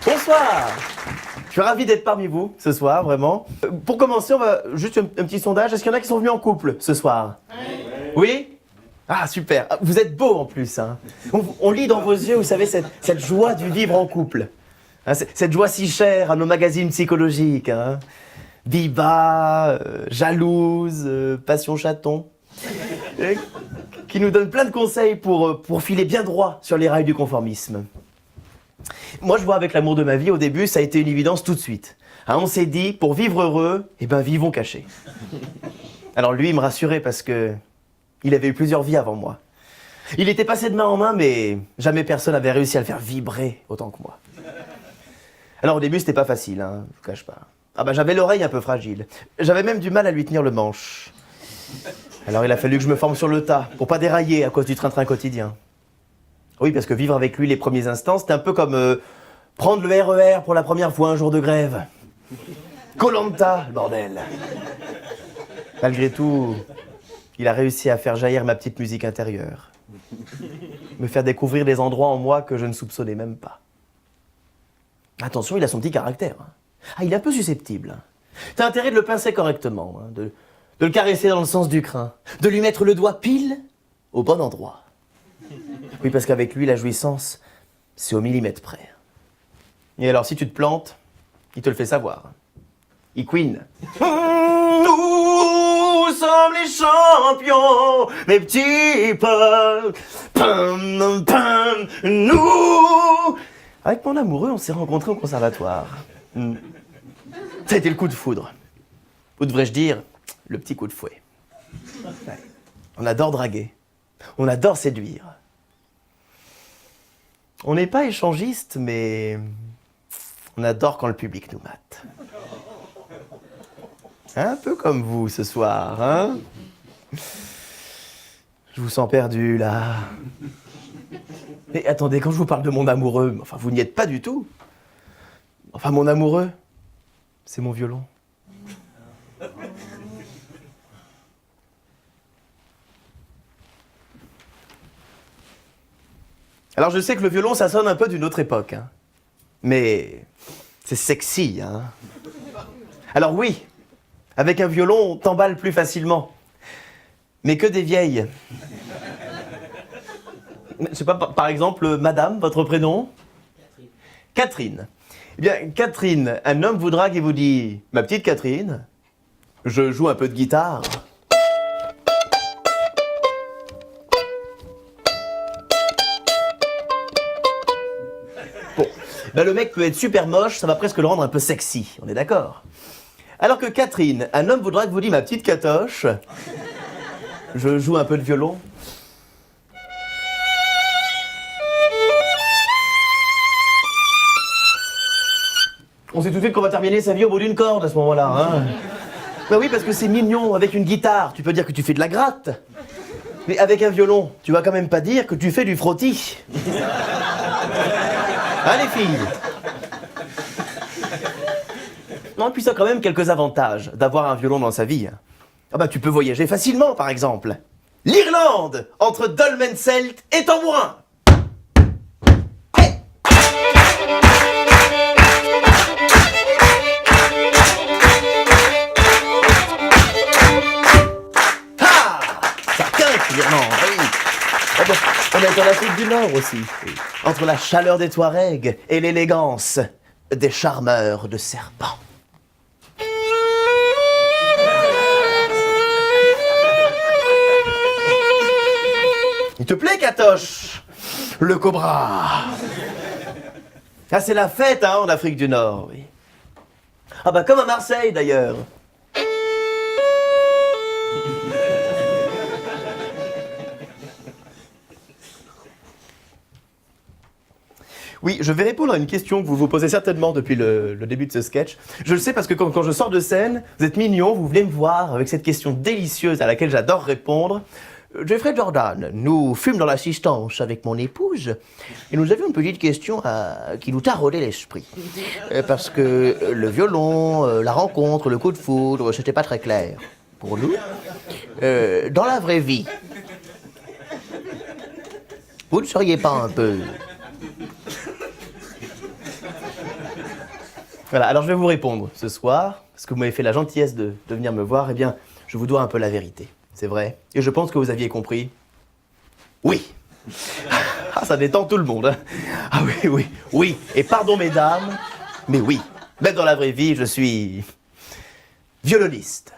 Bonsoir. Je suis ravi d'être parmi vous ce soir, vraiment. Pour commencer, on va juste un petit sondage. Est-ce qu'il y en a qui sont venus en couple ce soir? Oui? Ah, super. Ah, vous êtes beaux en plus. Hein. On lit dans vos yeux, vous savez, cette joie du vivre en couple. Hein, cette joie si chère à nos magazines psychologiques. Hein. Biba, Jalouse, Passion Chaton. Qui nous donne plein de conseils pour filer bien droit sur les rails du conformisme. Moi, je vois avec l'amour de ma vie, au début, ça a été une évidence tout de suite. Hein, on s'est dit, pour vivre heureux, eh ben, vivons cachés. Alors lui, il me rassurait parce que il avait eu plusieurs vies avant moi. Il était passé de main en main, mais jamais personne n'avait réussi à le faire vibrer autant que moi. Alors au début, c'était pas facile, hein, je vous cache pas. Ah ben, j'avais l'oreille un peu fragile. J'avais même du mal à lui tenir le manche. Alors il a fallu que je me forme sur le tas, pour pas dérailler à cause du train-train quotidien. Oui, parce que vivre avec lui les premiers instants, c'était un peu comme prendre le RER pour la première fois un jour de grève. Koh-Lanta, le bordel. Malgré tout, il a réussi à faire jaillir ma petite musique intérieure. Me faire découvrir des endroits en moi que je ne soupçonnais même pas. Attention, il a son petit caractère. Hein. Ah, il est un peu susceptible. T'as intérêt de le pincer correctement, hein, de le caresser dans le sens du crin, de lui mettre le doigt pile au bon endroit. Oui, parce qu'avec lui, la jouissance, c'est au millimètre près. Et alors, si tu te plantes, il te le fait savoir. Il queen. Nous sommes les champions, mes petits potes. Pam, pam, nous. Avec mon amoureux, on s'est rencontrés au conservatoire. Ça a été le coup de foudre. Ou devrais-je dire, le petit coup de fouet. Ouais. On adore draguer. On adore séduire. On n'est pas échangiste, mais on adore quand le public nous mate. Un peu comme vous ce soir, hein? Je vous sens perdu, là. Mais attendez, quand je vous parle de mon amoureux, enfin, vous n'y êtes pas du tout. Enfin, mon amoureux, c'est mon violon. Alors je sais que le violon, ça sonne un peu d'une autre époque, hein. Mais c'est sexy, hein. Alors oui, avec un violon, on t'emballe plus facilement. Mais que des vieilles. Je sais pas, par exemple, madame, votre prénom? Catherine. Catherine. Eh bien, Catherine, un homme vous drague et vous dit « Ma petite Catherine, je joue un peu de guitare. » Bon, ben le mec peut être super moche, ça va presque le rendre un peu sexy, on est d'accord? Alors que Catherine, un homme vous drague, vous dit « Ma petite Catoche, je joue un peu de violon. » On sait tout de suite qu'on va terminer sa vie au bout d'une corde à ce moment-là, hein. Ben oui, parce que c'est mignon, avec une guitare, tu peux dire que tu fais de la gratte. Mais avec un violon, tu vas quand même pas dire que tu fais du frottis. Hein, les filles? Non, et puis ça a quand même quelques avantages d'avoir un violon dans sa vie. Ah bah tu peux voyager facilement, par exemple. L'Irlande, entre dolmen celte et tambourin. Hey! Ah! Ça quinque, l'Irlande, oui. Ah bon, on est en Afrique du Nord aussi. Oui. Entre la chaleur des Touaregs et l'élégance des charmeurs de serpents. Il te plaît, Catoche? Le cobra. Ah, c'est la fête, hein, en Afrique du Nord, oui. Ah bah, comme à Marseille, d'ailleurs. Oui, je vais répondre à une question que vous vous posez certainement depuis le début de ce sketch. Je le sais parce que quand je sors de scène, vous êtes mignon, vous venez me voir avec cette question délicieuse à laquelle j'adore répondre. Jeffrey Jordan, nous fûmes dans l'assistance avec mon épouse et nous avions une petite question qui nous taraudait l'esprit. Parce que le violon, la rencontre, le coup de foudre, c'était pas très clair pour nous. Dans la vraie vie, vous ne seriez pas un peu Voilà, alors je vais vous répondre ce soir, parce que vous m'avez fait la gentillesse de venir me voir, eh bien, je vous dois un peu la vérité, c'est vrai. Et je pense que vous aviez compris. Oui. Ah, ça détend tout le monde. Hein. Ah oui, oui, oui. Et pardon mesdames, mais oui. Même dans la vraie vie, je suis violoniste.